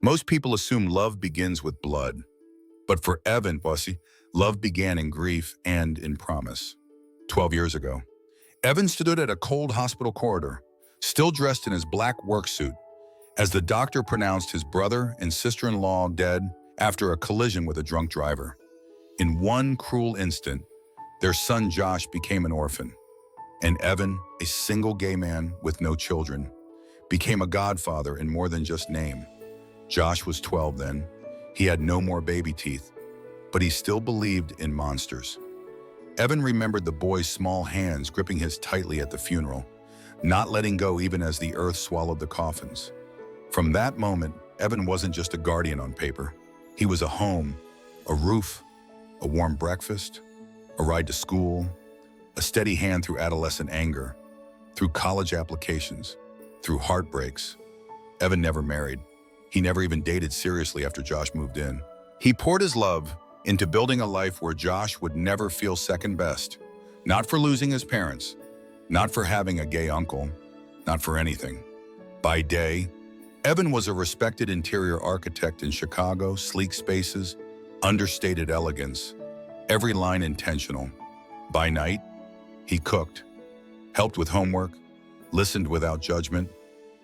Most people assume love begins with blood, but for Evan, Bossy, love began in grief and in promise. 12 years ago, Evan stood at a cold hospital corridor, still dressed in his black work suit, as the doctor pronounced his brother and sister-in-law dead after a collision with a drunk driver. In one cruel instant, their son Josh became an orphan, and Evan, a single gay man with no children, became a godfather in more than just name. Josh was 12 then. He had no more baby teeth, but he still believed in monsters. Evan remembered the boy's small hands gripping his tightly at the funeral, not letting go even as the earth swallowed the coffins. From that moment, Evan wasn't just a guardian on paper. He was a home, a roof, a warm breakfast, a ride to school, a steady hand through adolescent anger, through college applications, through heartbreaks. Evan never married. He never even dated seriously after Josh moved in. He poured his love into building a life where Josh would never feel second best. Not for losing his parents, not for having a gay uncle, not for anything. By day, Evan was a respected interior architect in Chicago, sleek spaces, understated elegance, every line intentional. By night, he cooked, helped with homework, listened without judgment.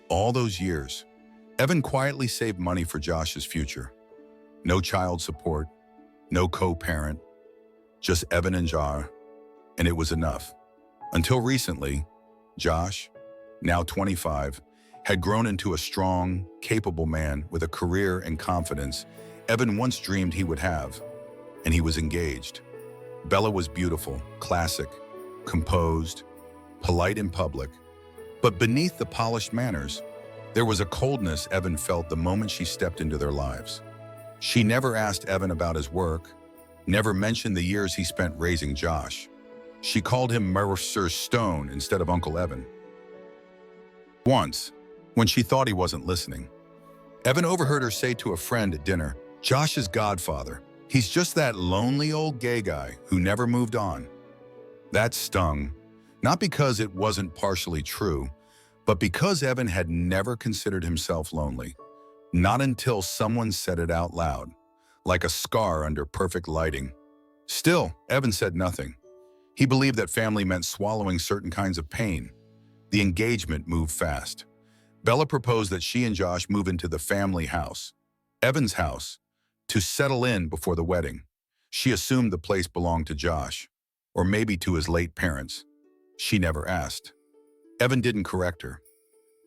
All those years, Evan quietly saved money for Josh's future. No child support, no co-parent, just Evan and Josh, and it was enough. Until recently, Josh, now 25, had grown into a strong, capable man with a career and confidence Evan once dreamed he would have, and he was engaged. Bella was beautiful, classic, composed, polite in public, but beneath the polished manners, there was a coldness Evan felt the moment she stepped into their lives. She never asked Evan about his work, never mentioned the years he spent raising Josh. She called him Mercer Stone instead of Uncle Evan. Once, when she thought he wasn't listening, Evan overheard her say to a friend at dinner, "Josh's godfather. He's just that lonely old gay guy who never moved on." That stung, not because it wasn't partially true, but because Evan had never considered himself lonely. Not until someone said it out loud, like a scar under perfect lighting. Still, Evan said nothing. He believed that family meant swallowing certain kinds of pain. The engagement moved fast. Bella proposed that she and Josh move into the family house, Evan's house, to settle in before the wedding. She assumed the place belonged to Josh, or maybe to his late parents. She never asked. Evan didn't correct her.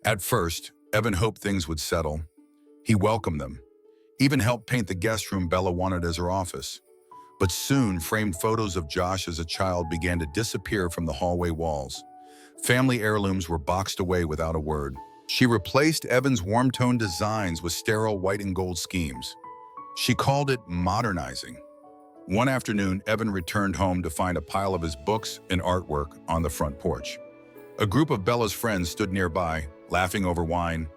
At first, Evan hoped things would settle. He welcomed them, even helped paint the guest room Bella wanted as her office. But soon, framed photos of Josh as a child began to disappear from the hallway walls. Family heirlooms were boxed away without a word. She replaced Evan's warm-toned designs with sterile white and gold schemes. She called it modernizing. One afternoon, Evan returned home to find a pile of his books and artwork on the front porch. A group of Bella's friends stood nearby, laughing over wine.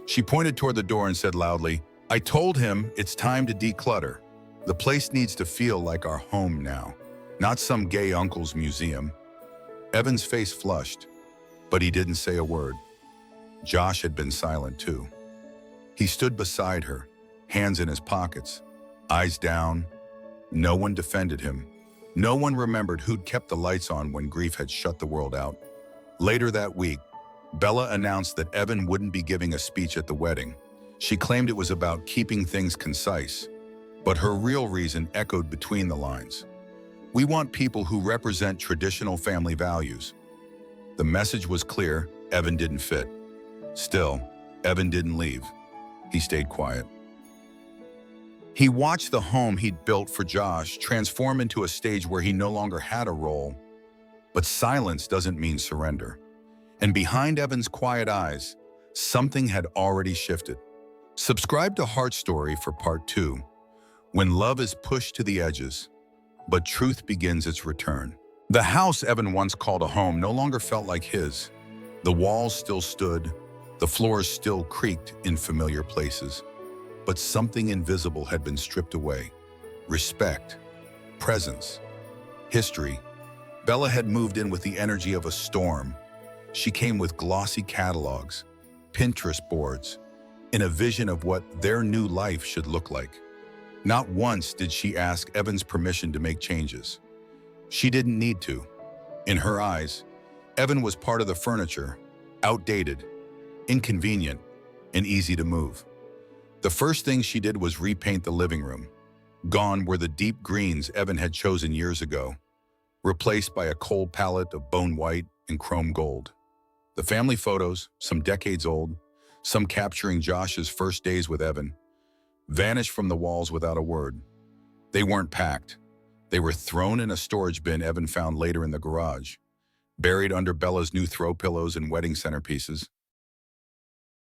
She pointed toward the door and said loudly, "I told him it's time to declutter. The place needs to feel like our home now, not some gay uncle's museum." Evan's face flushed, but he didn't say a word. Josh had been silent too. He stood beside her, hands in his pockets, eyes down. No one defended him. No one remembered who'd kept the lights on when grief had shut the world out. Later that week, Bella announced that Evan wouldn't be giving a speech at the wedding. She claimed it was about keeping things concise, but her real reason echoed between the lines. "We want people who represent traditional family values." The message was clear. Evan didn't fit. Still, Evan didn't leave. He stayed quiet. He watched the home he'd built for Josh transform into a stage where he no longer had a role. But silence doesn't mean surrender. And behind Evan's quiet eyes, something had already shifted. Subscribe to Heart Story for Part 2, when love is pushed to the edges, but truth begins its return. The house Evan once called a home no longer felt like his. The walls still stood, the floors still creaked in familiar places. But something invisible had been stripped away. Respect, presence, history. Bella had moved in with the energy of a storm. She came with glossy catalogs, Pinterest boards, in a vision of what their new life should look like. Not once did she ask Evan's permission to make changes. She didn't need to. In her eyes, Evan was part of the furniture, outdated, inconvenient, and easy to move. The first thing she did was repaint the living room. Gone were the deep greens Evan had chosen years ago, replaced by a cold palette of bone white and chrome gold. The family photos, some decades old, some capturing Josh's first days with Evan, vanished from the walls without a word. They weren't packed. They were thrown in a storage bin Evan found later in the garage, buried under Bella's new throw pillows and wedding centerpieces.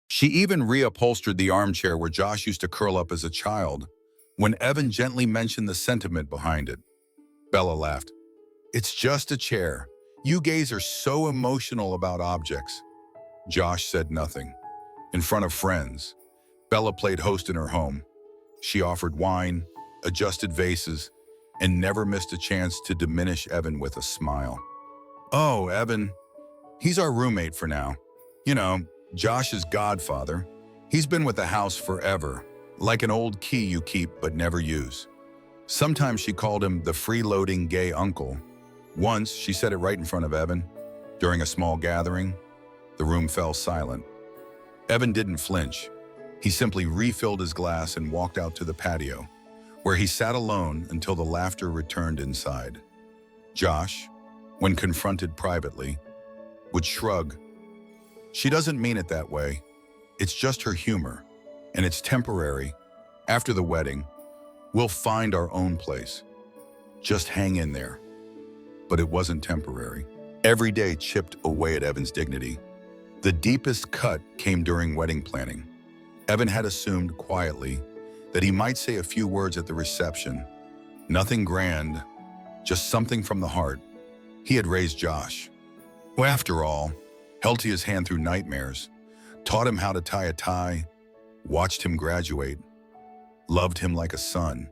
She even reupholstered the armchair where Josh used to curl up as a child when Evan gently mentioned the sentiment behind it. Bella laughed. "It's just a chair. You gays are so emotional about objects." Josh said nothing. In front of friends, Bella played host in her home. She offered wine, adjusted vases, and never missed a chance to diminish Evan with a smile. "Oh, Evan, he's our roommate for now. You know, Josh's godfather. He's been with the house forever, like an old key you keep but never use." Sometimes she called him the freeloading gay uncle. Once, she said it right in front of Evan. During a small gathering, the room fell silent. Evan didn't flinch. He simply refilled his glass and walked out to the patio, where he sat alone until the laughter returned inside. Josh, when confronted privately, would shrug. "She doesn't mean it that way. It's just her humor, and it's temporary. After the wedding, we'll find our own place. Just hang in there." But it wasn't temporary. Every day chipped away at Evan's dignity. The deepest cut came during wedding planning. Evan had assumed quietly that he might say a few words at the reception. Nothing grand, just something from the heart. He had raised Josh, who, after all, held to his hand through nightmares, taught him how to tie a tie, watched him graduate, loved him like a son.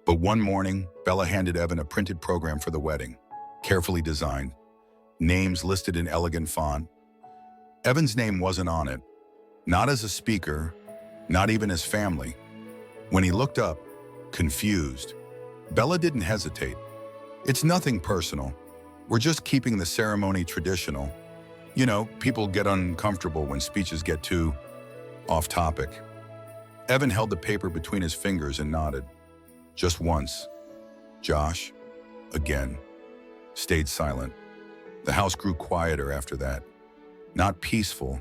But one morning, Bella handed Evan a printed program for the wedding, carefully designed, names listed in elegant font. Evan's name wasn't on it, not as a speaker, not even his family. When he looked up, confused, Bella didn't hesitate. "It's nothing personal. We're just keeping the ceremony traditional. You know, people get uncomfortable when speeches get too off topic." Evan held the paper between his fingers and nodded. Just once. Josh, again, stayed silent. The house grew quieter after that. Not peaceful,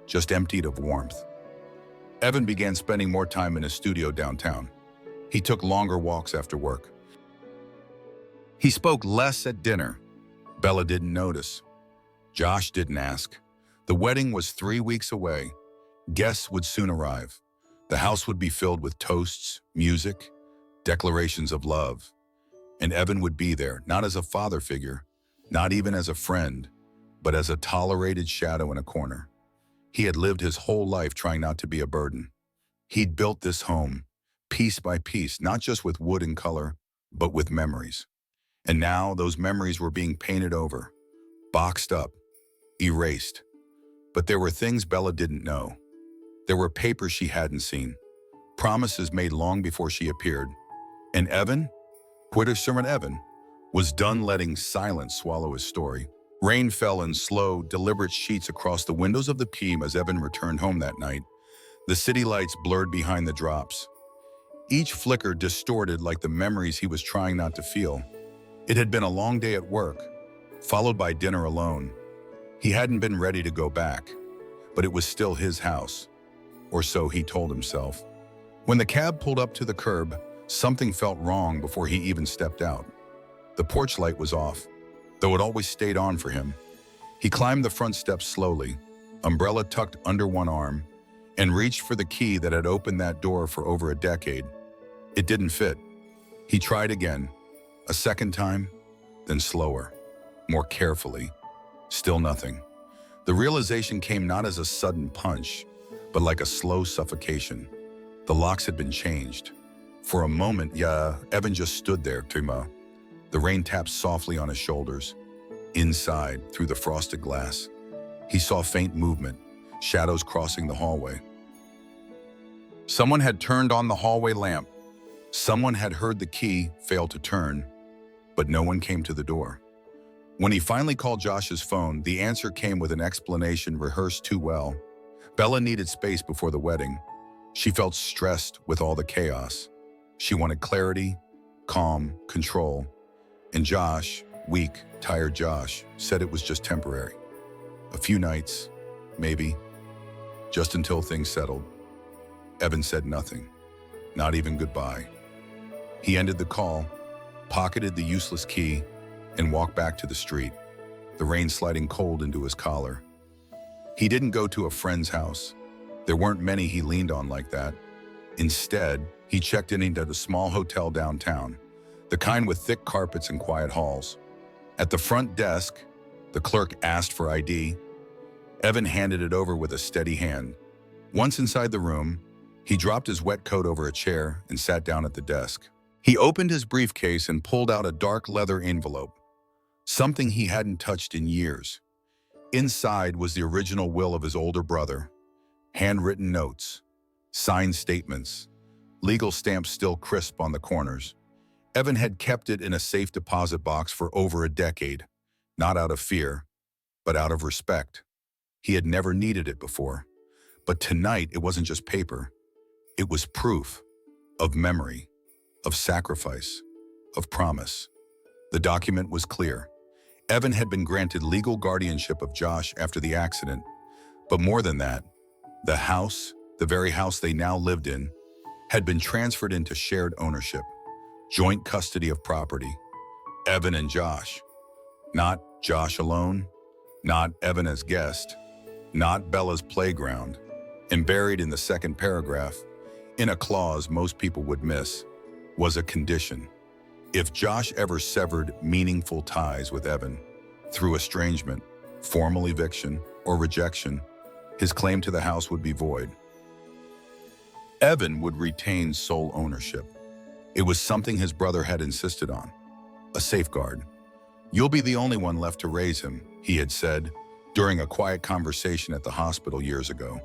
just emptied of warmth. Evan began spending more time in his studio downtown. He took longer walks after work. He spoke less at dinner. Bella didn't notice. Josh didn't ask. The wedding was 3 weeks away. Guests would soon arrive. The house would be filled with toasts, music, declarations of love. And Evan would be there, not as a father figure, not even as a friend, but as a tolerated shadow in a corner. He had lived his whole life trying not to be a burden. He'd built this home, piece by piece, not just with wood and color, but with memories. And now those memories were being painted over, boxed up, erased. But there were things Bella didn't know. There were papers she hadn't seen, promises made long before she appeared. And Evan, servant Evan, was done letting silence swallow his story. Rain fell in slow, deliberate sheets across the windows of the P.M. as Evan returned home that night. The city lights blurred behind the drops. Each flicker distorted like the memories he was trying not to feel. It had been a long day at work, followed by dinner alone. He hadn't been ready to go back, but it was still his house, or so he told himself. When the cab pulled up to the curb, something felt wrong before he even stepped out. The porch light was off, though it always stayed on for him. He climbed the front steps slowly, umbrella tucked under one arm, and reached for the key that had opened that door for over a decade. It didn't fit. He tried again, a second time, then slower, more carefully. Still nothing. The realization came not as a sudden punch, but like a slow suffocation. The locks had been changed. For a moment, Evan just stood there, Tuma. The rain tapped softly on his shoulders. Inside, through the frosted glass, he saw faint movement, shadows crossing the hallway. Someone had turned on the hallway lamp. Someone had heard the key fail to turn, but no one came to the door. When he finally called Josh's phone, the answer came with an explanation rehearsed too well. Bella needed space before the wedding. She felt stressed with all the chaos. She wanted clarity, calm, control. And Josh, weak, tired Josh, said it was just temporary. A few nights, maybe, just until things settled. Evan said nothing, not even goodbye. He ended the call, pocketed the useless key, and walked back to the street, the rain sliding cold into his collar. He didn't go to a friend's house. There weren't many he leaned on like that. Instead, he checked in into a small hotel downtown, the kind with thick carpets and quiet halls. At the front desk, the clerk asked for ID. Evan handed it over with a steady hand. Once inside the room, he dropped his wet coat over a chair and sat down at the desk. He opened his briefcase and pulled out a dark leather envelope, something he hadn't touched in years. Inside was the original will of his older brother, handwritten notes, signed statements, legal stamps still crisp on the corners. Evan had kept it in a safe deposit box for over a decade, not out of fear, but out of respect. He had never needed it before. But tonight, it wasn't just paper. It was proof of memory, of sacrifice, of promise. The document was clear. Evan had been granted legal guardianship of Josh after the accident. But more than that, the house, the very house they now lived in, had been transferred into shared ownership, joint custody of property. Evan and Josh. Not Josh alone, not Evan as guest, not Bella's playground. And buried in the second paragraph, in a clause most people would miss, was a condition. If Josh ever severed meaningful ties with Evan, through estrangement, formal eviction, or rejection, his claim to the house would be void. Evan would retain sole ownership. It was something his brother had insisted on, a safeguard. "You'll be the only one left to raise him," he had said during a quiet conversation at the hospital years ago.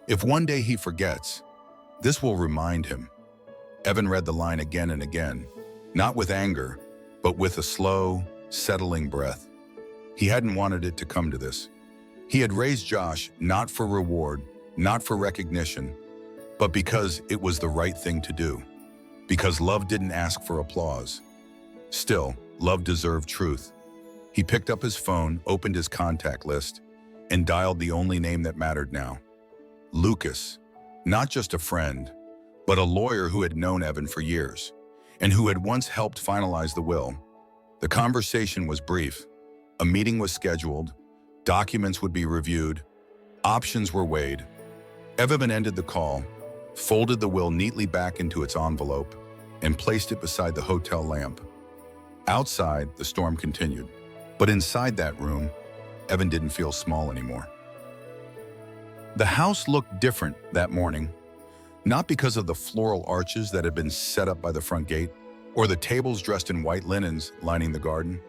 If one day he forgets, this will remind him. Evan read the line again and again, not with anger, but with a slow, settling breath. He hadn't wanted it to come to this. He had raised Josh not for reward, not for recognition, but because it was the right thing to do. Because love didn't ask for applause. Still, love deserved truth. He picked up his phone, opened his contact list, and dialed the only name that mattered now. Lucas, not just a friend, but a lawyer who had known Evan for years, and who had once helped finalize the will. The conversation was brief. A meeting was scheduled, documents would be reviewed, options were weighed. Evan ended the call, folded the will neatly back into its envelope, and placed it beside the hotel lamp. Outside, the storm continued. But inside that room, Evan didn't feel small anymore. The house looked different that morning, not because of the floral arches that had been set up by the front gate, or the tables dressed in white linens lining the garden.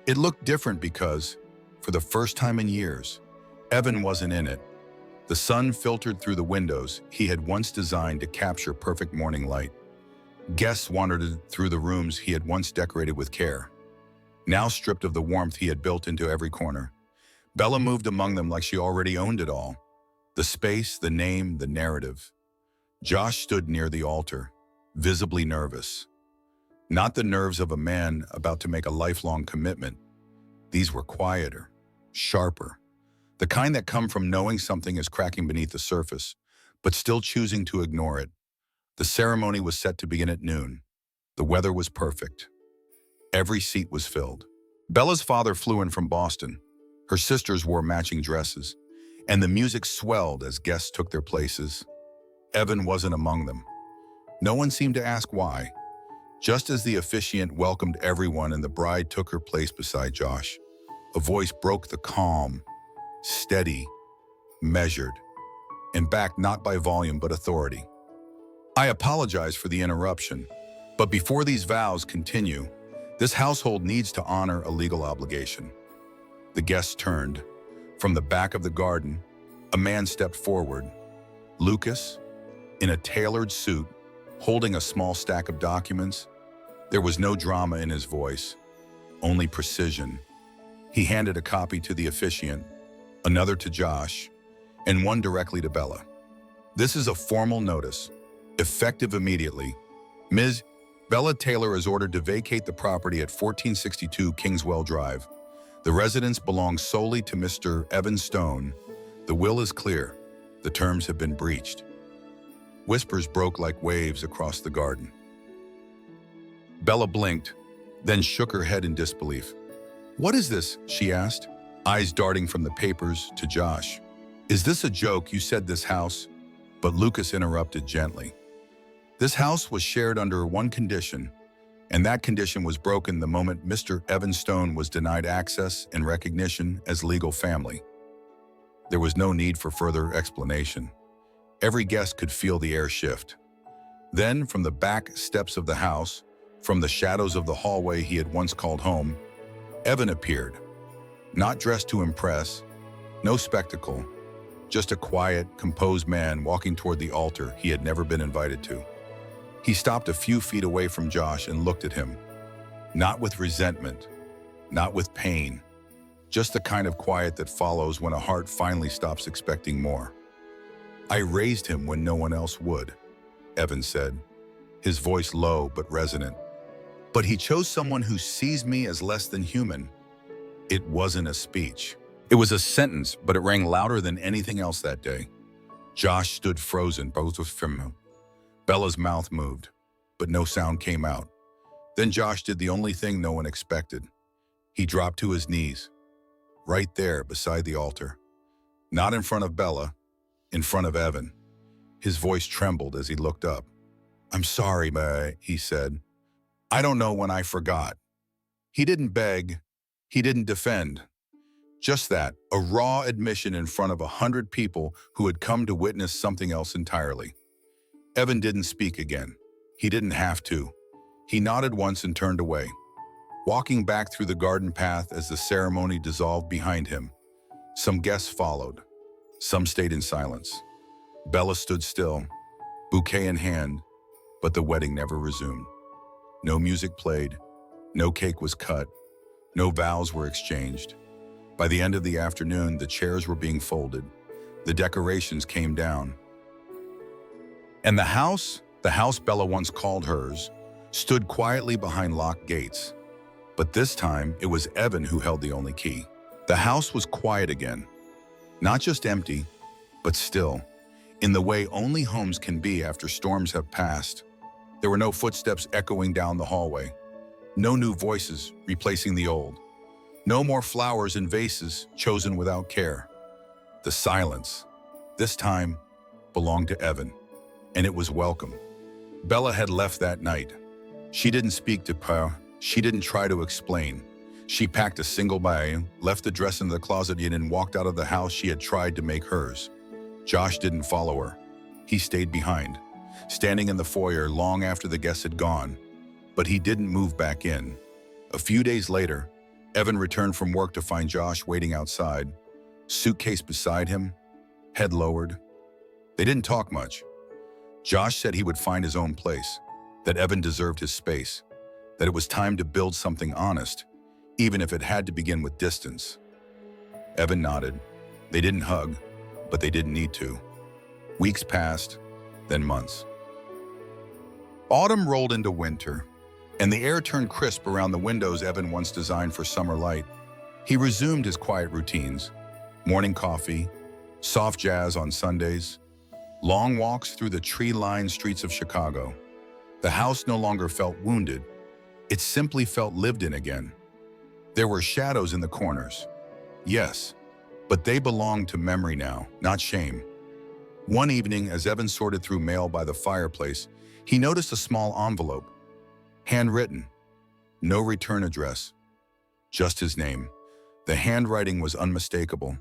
It looked different because, for the first time in years, Evan wasn't in it. The sun filtered through the windows he had once designed to capture perfect morning light. Guests wandered through the rooms he had once decorated with care, now stripped of the warmth he had built into every corner. Bella moved among them like she already owned it all. The space, the name, the narrative. Josh stood near the altar, visibly nervous. Not the nerves of a man about to make a lifelong commitment. These were quieter, sharper, the kind that come from knowing something is cracking beneath the surface, but still choosing to ignore it. The ceremony was set to begin at noon. The weather was perfect. Every seat was filled. Bella's father flew in from Boston. Her sisters wore matching dresses, and the music swelled as guests took their places. Evan wasn't among them. No one seemed to ask why. Just as the officiant welcomed everyone and the bride took her place beside Josh, a voice broke the calm, steady, measured, and backed not by volume but authority. "I apologize for the interruption, but before these vows continue, this household needs to honor a legal obligation." The guests turned. From the back of the garden, a man stepped forward. "Lucas, in a tailored suit, holding a small stack of documents. There was no drama in his voice, only precision. He handed a copy to the officiant, another to Josh, and one directly to Bella. "This is a formal notice, effective immediately. Ms. Bella Taylor is ordered to vacate the property at 1462 Kingswell Drive. The residence belongs solely to Mr. Evan Stone. The will is clear. The terms have been breached." Whispers broke like waves across the garden. Bella blinked, then shook her head in disbelief. "What is this?" she asked, eyes darting from the papers to Josh. "Is this a joke? You said this house?" But Lucas interrupted gently. "This house was shared under one condition, and that condition was broken the moment Mr. Evan Stone was denied access and recognition as legal family." There was no need for further explanation. Every guest could feel the air shift. Then, from the back steps of the house, from the shadows of the hallway he had once called home, Evan appeared. Not dressed to impress, no spectacle, just a quiet, composed man walking toward the altar he had never been invited to. He stopped a few feet away from Josh and looked at him. Not with resentment, not with pain, just the kind of quiet that follows when a heart finally stops expecting more. "I raised him when no one else would," Evan said, his voice low but resonant. "But he chose someone who sees me as less than human." It wasn't a speech. It was a sentence, but it rang louder than anything else that day. Josh stood frozen, both of him. Bella's mouth moved, but no sound came out. Then Josh did the only thing no one expected. He dropped to his knees, right there beside the altar. Not in front of Bella, in front of Evan. His voice trembled as he looked up. "I'm sorry, he said. "I don't know when I forgot." He didn't beg. He didn't defend. Just that, a raw admission in front of 100 people who had come to witness something else entirely. Evan didn't speak again. He didn't have to. He nodded once and turned away, walking back through the garden path as the ceremony dissolved behind him. Some guests followed. Some stayed in silence. Bella stood still, bouquet in hand, but the wedding never resumed. No music played, no cake was cut, no vows were exchanged. By the end of the afternoon, the chairs were being folded. The decorations came down. And the house Bella once called hers, stood quietly behind locked gates. But this time, it was Evan who held the only key. The house was quiet again. Not just empty, but still, in the way only homes can be after storms have passed. There were no footsteps echoing down the hallway. No new voices replacing the old. No more flowers in vases chosen without care. The silence, this time, belonged to Evan, and it was welcome. Bella had left that night. She didn't speak to Pa. She didn't try to explain. She packed a single bag, left the dress in the closet, and walked out of the house she had tried to make hers. Josh didn't follow her. He stayed behind, standing in the foyer long after the guests had gone. But he didn't move back in. A few days later, Evan returned from work to find Josh waiting outside, suitcase beside him, head lowered. They didn't talk much. Josh said he would find his own place, that Evan deserved his space, that it was time to build something honest, even if it had to begin with distance. Evan nodded. They didn't hug, but they didn't need to. Weeks passed, then months. Autumn rolled into winter, and the air turned crisp around the windows Evan once designed for summer light. He resumed his quiet routines: morning coffee, soft jazz on Sundays, long walks through the tree-lined streets of Chicago. The house no longer felt wounded. It simply felt lived in again. There were shadows in the corners, yes, but they belonged to memory now, not shame. One evening, as Evan sorted through mail by the fireplace, he noticed a small envelope. Handwritten. No return address. Just his name. The handwriting was unmistakable.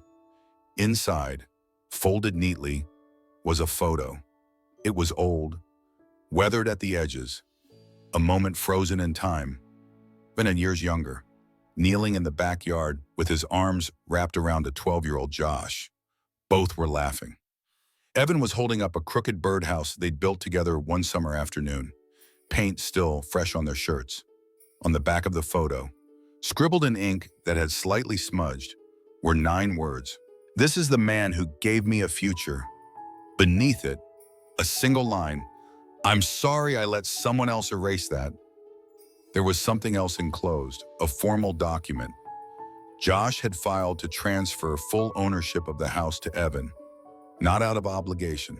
Inside, folded neatly, was a photo. It was old, weathered at the edges, a moment frozen in time. Evan, years younger, kneeling in the backyard with his arms wrapped around a 12-year-old Josh. Both were laughing. Evan was holding up a crooked birdhouse they'd built together one summer afternoon, paint still fresh on their shirts. On the back of the photo, scribbled in ink that had slightly smudged, were 9 words. "This is the man who gave me a future." Beneath it, a single line, "I'm sorry I let someone else erase that." There was something else enclosed, a formal document. Josh had filed to transfer full ownership of the house to Evan, not out of obligation,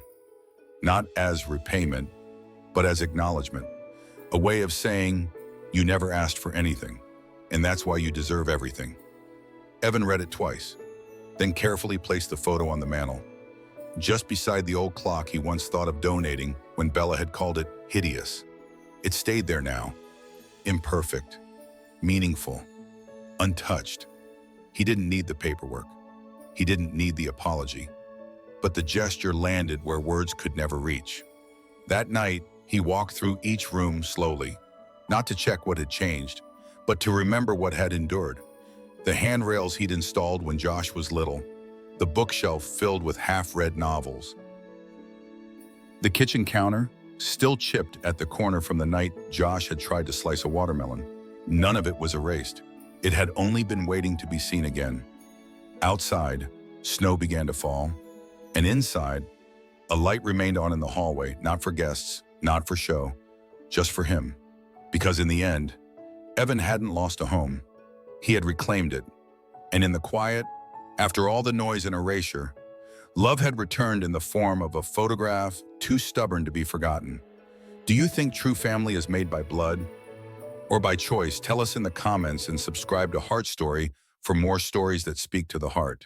not as repayment, but as acknowledgement, a way of saying, "You never asked for anything, and that's why you deserve everything." Evan read it twice, then carefully placed the photo on the mantel, just beside the old clock he once thought of donating when Bella had called it hideous. It stayed there now, imperfect, meaningful, untouched. He didn't need the paperwork. He didn't need the apology. But the gesture landed where words could never reach. That night, he walked through each room slowly, not to check what had changed, but to remember what had endured. The handrails he'd installed when Josh was little, the bookshelf filled with half-read novels. The kitchen counter, still chipped at the corner from the night Josh had tried to slice a watermelon. None of it was erased. It had only been waiting to be seen again. Outside, snow began to fall, and inside, a light remained on in the hallway, not for guests, not for show, just for him. Because in the end, Evan hadn't lost a home. He had reclaimed it. And in the quiet, after all the noise and erasure, love had returned in the form of a photograph too stubborn to be forgotten. Do you think true family is made by blood or by choice? Tell us in the comments and subscribe to Heart Story for more stories that speak to the heart.